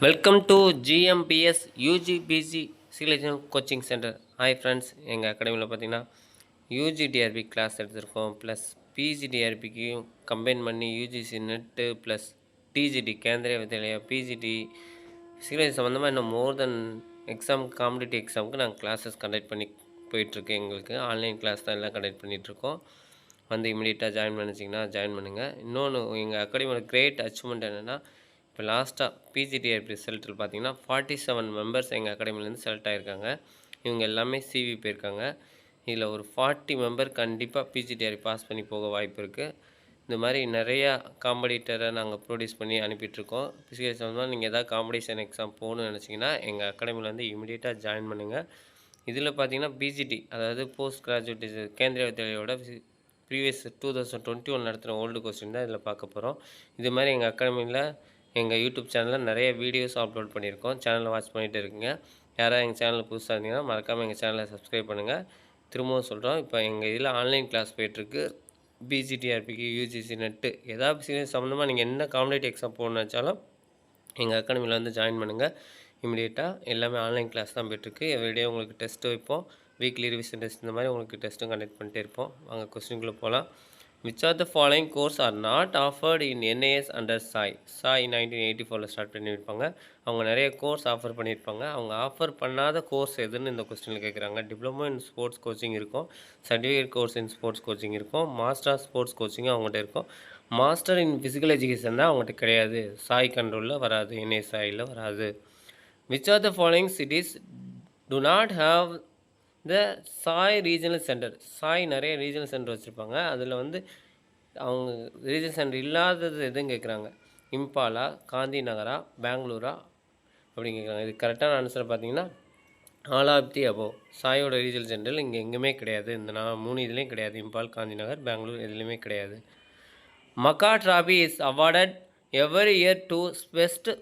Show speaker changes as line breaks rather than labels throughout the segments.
Welcome to GMBS UGBC சிலேஜன் coaching centre. Hi friends, எங்கள் அகாடமியில் பார்த்தீங்கன்னா யூஜிடிஆர்பி கிளாஸ் எடுத்திருக்கோம். ப்ளஸ் பிஜிடிஆர்பிக்கும் கம்பைன் பண்ணி UGC net plus TGT Kendriya Vidyalaya PGT சிலேஜ் சம்மந்தமாக இன்னும் மோர் தென் எக்ஸாம் காம்படிட்டிவ் எக்ஸாமுக்கு நாங்கள் கிளாஸஸ் கண்டக்ட் பண்ணி போயிட்டுருக்கு. எங்களுக்கு ஆன்லைன் கிளாஸ் தான் எல்லாம் கண்டக்ட் பண்ணிகிட்ருக்கோம். வந்து இமீடியட்டாக ஜாயின் பண்ணிச்சிங்கன்னா ஜாயின் பண்ணுங்கள். இன்னொன்று, எங்கள் அகாடமியோட கிரேட் அச்சீவ்மெண்ட் என்னென்னா, இப்போ லாஸ்ட்டாக பிஜிடிஆர்பி ரிசல்ட்டில் பார்த்தீங்கன்னா 47 மெம்பர்ஸ் எங்கள் அகாடமிலேருந்து செலக்ட் ஆகியிருக்காங்க. இவங்க எல்லாமே சிவி போயிருக்காங்க. இதில் ஒரு 40 மெம்பர் கண்டிப்பாக பிஜிடிஆர்பி பாஸ் பண்ணி போக வாய்ப்பு இருக்குது. இந்த மாதிரி நிறையா காம்படிட்டரை நாங்கள் ப்ரொடியூஸ் பண்ணி அனுப்பிட்டுருக்கோம். பிசிக்கல் சம்மந்தமாக நீங்கள் எதாவது காம்படிஷன் எக்ஸாம் போகணுன்னு நினச்சிங்கன்னா எங்கள் அகாடமியில் வந்து இமீடியட்டாக ஜாயின் பண்ணுங்கள். இதில் பார்த்தீங்கன்னா பிஜிடி, அதாவது போஸ்ட் கிராஜுவேட் கேந்திரிய வித்யாலயோட ப்ரீவியஸ் 2021 நடத்துகிற ஓல்டு கொஸ்டின் தான் இதில் பார்க்க போகிறோம். இது மாதிரி எங்கள் அகாடமியில் எங்கள் யூடியூப் சேனலில் நிறைய வீடியோஸ் அப்லோட் பண்ணியிருக்கோம். சேனலை வாட்ச் பண்ணிகிட்டு இருக்குங்க. யாராவது எங்கள் சேனலில் புதுசாக இருந்தீங்கன்னா மறக்காமல் எங்கள் சேனலை சப்ஸ்கிரைப் பண்ணுங்கள். திரும்பவும் சொல்கிறோம், இப்போ எங்கள் இதில் ஆன்லைன் கிளாஸ் போயிட்டுருக்கு. பிஜிடிஆர்பிக்கு யூஜிசி நெட்டு ஏதாவது சீரியஸ் சம்மந்தமாக நீங்கள் என்ன காம்படிட்டிவ் எக்ஸாம் போகணுன்னு நினச்சாலும் எங்கள் அகாடமியில் வந்து ஜாயின் பண்ணுங்கள். இமீடியட்டாக எல்லாமே ஆன்லைன் கிளாஸ் தான் போய்ட்டுருக்கு. எவ்ரிடே உங்களுக்கு டெஸ்ட்டு வைப்போம். வீக்லி ரிவிஷன் டெஸ்ட் இந்த மாதிரி உங்களுக்கு டெஸ்ட்டும் கண்டக்ட் பண்ணிட்டே இருப்போம். வாங்க கொஸ்டின்குள்ளே போகலாம். Which of the following course are not offered in NAS under SAI? SAI 1984 start பண்ணியிருப்பாங்க. அவங்க நிறைய கோர்ஸ் ஆஃபர் பண்ணியிருப்பாங்க. அவங்க ஆஃபர் பண்ணாத கோர்ஸ் எதுன்னு இந்த கொஸ்டினில் கேட்குறாங்க. டிப்ளமோ இன் ஸ்போர்ட்ஸ் கோச்சிங் இருக்கும், certificate course in sports coaching இருக்கும், மாஸ்டர் ஆஃப் ஸ்போர்ட்ஸ் கோச்சிங்கும் அவங்ககிட்ட இருக்கும். மாஸ்டர் இன் ஃபிசிக்கல் எஜுகேஷன் தான் அவங்ககிட்ட கிடையாது. சாய் கண்ட்ரோலில் வராது, NASAIயில் வராது. Which of the following cities do not have இந்த சாய் ரீஜனல் சென்டர்? சாய் நிறைய ரீஜனல் சென்டர் வச்சுருப்பாங்க. அதில் வந்து அவங்க ரீஜனல் சென்டர் இல்லாதது எதுவும் கேட்குறாங்க. இம்பாலா, காந்தி நகரா, பெங்களூரா அப்படின்னு கேட்குறாங்க. இது கரெக்டான ஆன்சர் பார்த்தீங்கன்னா ஆல் ஆஃப் தி அபோவ். சாயோட ரீஜனல் சென்டர் இங்கே எங்கேயுமே கிடையாது. இந்த 3 இதுலேயும் கிடையாது. இம்பால், காந்தி நகர், பெங்களூர் எதுலேயுமே கிடையாது. MAKA trophy is awarded every year to best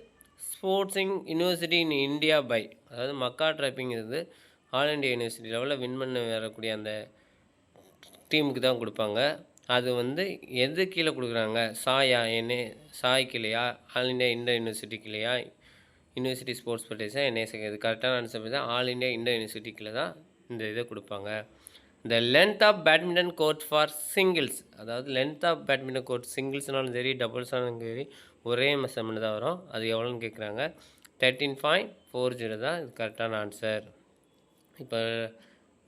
sporting university in India by. அதாவது மக்கா ட்ராபிங்கிறது ஆல் இண்டியா யூனிவர்சிட்டி லெவலில் வின் பண்ண வரக்கூடிய அந்த டீமுக்கு தான் கொடுப்பாங்க. அது வந்து எது கீழே கொடுக்குறாங்க? சாயா, சாய் கீழேயா, ஆல் இண்டியா இண்டர் யூனிவர்சிட்டி கீழேயா, யூனிவர்சிட்டி ஸ்போர்ட்ஸ் ஃபெடரேஷன், NASAI? இது கரெக்டான ஆன்சர் பார்த்தா ஆல் இண்டியா இண்டர் யூனிவர்சிட்டி கீழே தான் இந்த இதை கொடுப்பாங்க. The length of badminton court for singles, அதாவது லென்த் ஆஃப் பேட்மிண்டன் கோர்ட் சிங்கிள்ஸ்னாலும் சரி டபுள்ஸ்னாலும் சரி ஒரே மெஷர்மெண்ட் தான் வரும். அது எவ்வளோன்னு கேட்குறாங்க. 13.40 தான் இது கரெக்டான ஆன்சர். இப்போ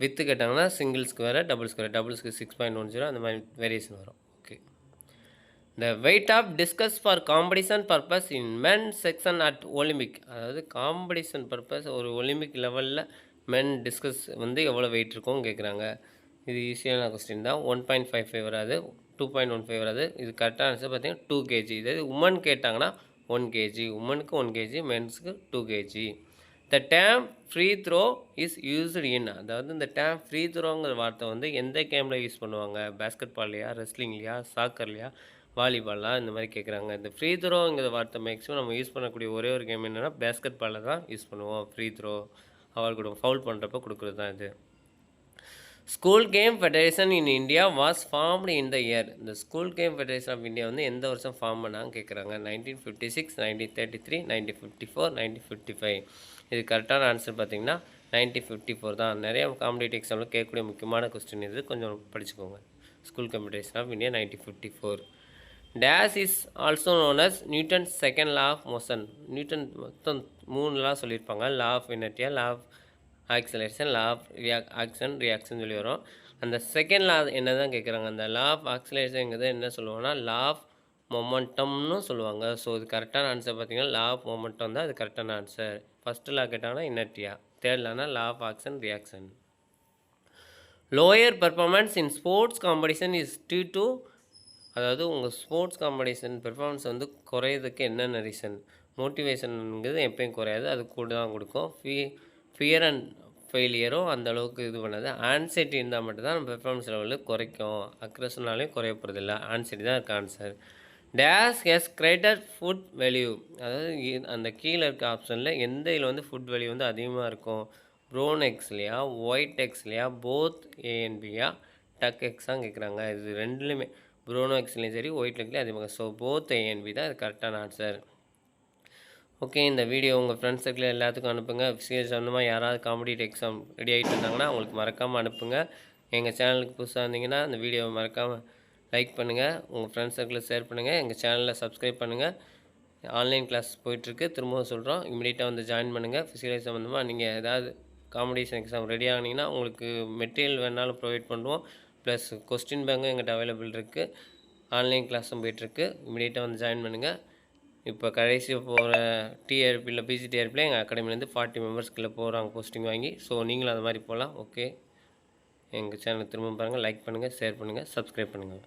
வித்து கேட்டாங்கன்னா சிங்கிள்ஸ்க்கு வேறு, டபுள்ஸ்க்கு வேறு. டபுள்ஸ்க்கு 6.10 அந்த மாதிரி வேரியேஷன் வரும். Okay. The weight of discus for competition purpose in men section at Olympic, அதாவது காம்படிஷன் பர்பஸ் ஒரு ஒலிம்பிக் லெவலில் மென் டிஸ்கஸ் வந்து எவ்வளோ வெயிட் இருக்கும் கேட்குறாங்க. இது ஈஸியான கொஸ்டின் தான். 1.55 வராது, 2.15 வராது. இது கரெக்டான ஆன்சர் பார்த்தீங்கன்னா 2 kg. இது உமன் கேட்டாங்கன்னா 1 kg, உமனுக்கு 1 kg, மென்ஸுக்கு 2 kg. The term free throw is used in, அதாவது இந்த டேம் ஃப்ரீ த்ரோங்கிற வார்த்தை வந்து எந்த கேமில் யூஸ் பண்ணுவாங்க? பேஸ்கெட் பால்லையா, ரெஸ்லிங்லையா, சாக்கர்லையா, வாலிபாலா, இந்த மாதிரி கேட்குறாங்க. இந்த ஃப்ரீ த்ரோங்கிற வார்த்தை மேக்ஸிமம் நம்ம யூஸ் பண்ணக்கூடிய ஒரே ஒரு கேம் என்னென்னா பேஸ்கெட் பாலில் தான் யூஸ் பண்ணுவோம். ஃப்ரீ த்ரோ அவார்டு கொடுப்போம், ஃபவுல் பண்ணுறப்ப கொடுக்குறது தான் இது. School game federation in India was formed in the year. இந்த school game federation of India வந்து எந்த வருஷம் ஃபார்ம் பண்ணாங்க கேட்குறாங்க. 1956, 1933, 1954, 1955. இது கரெக்டான ஆன்சர் பார்த்தீங்கன்னா 1954 தான். நிறைய காம்படிட்டிவ் எக்ஸாமில் கேட்கக்கூடிய முக்கியமான கொஸ்டின் இது, கொஞ்சம் படிச்சுக்கோங்க. School game federation of India 1954. Dash is also known as Newton's second law of motion. Newton மொத்தம் 3 லா சொல்லியிருப்பாங்க. Law of inertia, law of acceleration, law of action reaction சொல்லி வரும். அந்த செகண்ட் லா என்ன தான் கேட்குறாங்க. அந்த லா ஆஃப் ஆக்சலேஷனுங்கிறது என்ன சொல்லுவாங்கன்னா லா ஆஃப் மொமெண்டம்னு சொல்லுவாங்க. ஸோ இது கரெக்டான ஆன்சர் பார்த்தீங்கன்னா லா ஆஃப் மொமெண்டம் தான் இது கரெக்டான ஆன்சர். ஃபஸ்ட்டு லா கேட்டாங்கன்னா இனர்டியா, தேர்ட் லானா law of action reaction. Lower performance in sports competition is due to, அதாவது உங்கள் ஸ்போர்ட்ஸ் காம்படிஷன் பெர்ஃபார்மன்ஸ் வந்து குறையிறதுக்கு என்னென்ன ரீசன்? மோட்டிவேஷனுங்கிறது எப்பயும் குறையாது, அது கூட தான் கொடுக்கும். ஃபியர் அண்ட் ஃபெயிலியரும் அந்த அளவுக்கு இது பண்ணாது. ஆன்சைட்டி இருந்தால் மட்டும்தான் நம்ம பெர்ஃபார்மன்ஸ் லெவலில் குறைக்கும். அக்ரஷனாலையும் குறைய போகிறதில்ல. ஆன்சைட்டி தான் இருக்க answer. Dash has greater food value, அதாவது அந்த கீழே இருக்க ஆப்ஷனில் எந்த இதில் வந்து ஃபுட் வேல்யூ வந்து அதிகமாக இருக்கும்? ப்ரௌன் எக்ஸ்லையா, ஒயிட் எக்ஸ்லையா, போத் ஏஎன்பியா, டக் எக்ஸாக கேட்குறாங்க. இது ரெண்டுலேயுமே ப்ரௌனோ எக்ஸ்லையும் சரி ஒயிட் எக்ஸ்லையும் அதிகமாக. ஸோ போத் ஏஎன்பி தான் இது கரெக்டான ஆன்சர். ஓகே, இந்த வீடியோ உங்கள் ஃப்ரெண்ட்ஸ் சர்க்கிள் எல்லாத்துக்கும் அனுப்புங்க. ஃபிசிக்கல் சம்மந்தமாக யாராவது காம்படிட்டிவ் எக்ஸாம் ரெடி ஆகிட்டு இருந்தாங்கன்னா அவங்களுக்கு மறக்காமல் அனுப்புங்க. எங்கள் சேனலுக்கு புதுசாக இருந்தீங்கன்னா அந்த வீடியோவை மறக்காமல் லைக் பண்ணுங்கள், உங்கள் ஃப்ரெண்ட்ஸ் சர்க்கிளில் ஷேர் பண்ணுங்கள், எங்கள் சேனலில் சப்ஸ்கிரைப் பண்ணுங்கள். ஆன்லைன் கிளாஸ் போயிட்டுருக்கு, திரும்பவும் சொல்கிறோம், இமீடியட்டாக வந்து ஜாயின் பண்ணுங்கள். ஃபிசிக்கல் சம்மந்தமாக நீங்கள் ஏதாவது காம்படிஷன் எக்ஸாம் ரெடி ஆனீங்கன்னா உங்களுக்கு மெட்டீரியல் வேணாலும் ப்ரொவைட் பண்ணுவோம். ப்ளஸ் கொஸ்டின் பேங்கும் எங்கிட்ட அவைலபிள் இருக்குது. ஆன்லைன் கிளாஸும் போயிட்டுருக்கு, இமீடியட்டாக வந்து ஜாயின் பண்ணுங்கள். இப்போ கடைசி போகிற டிஆர்பியில் பிஜிடிஆர்பியில் எங்கள் அகாடமிலேருந்து 40 மெம்பர்ஸ்க்குள்ளே போகிறாங்க போஸ்டிங் வாங்கி. ஸோ நீங்களும் அது மாதிரி போகலாம். ஓகே, எங்கள் சேனலை திரும்ப பாருங்கள், லைக் பண்ணுங்கள், ஷேர் பண்ணுங்கள், சப்ஸ்கிரைப் பண்ணுங்கள்.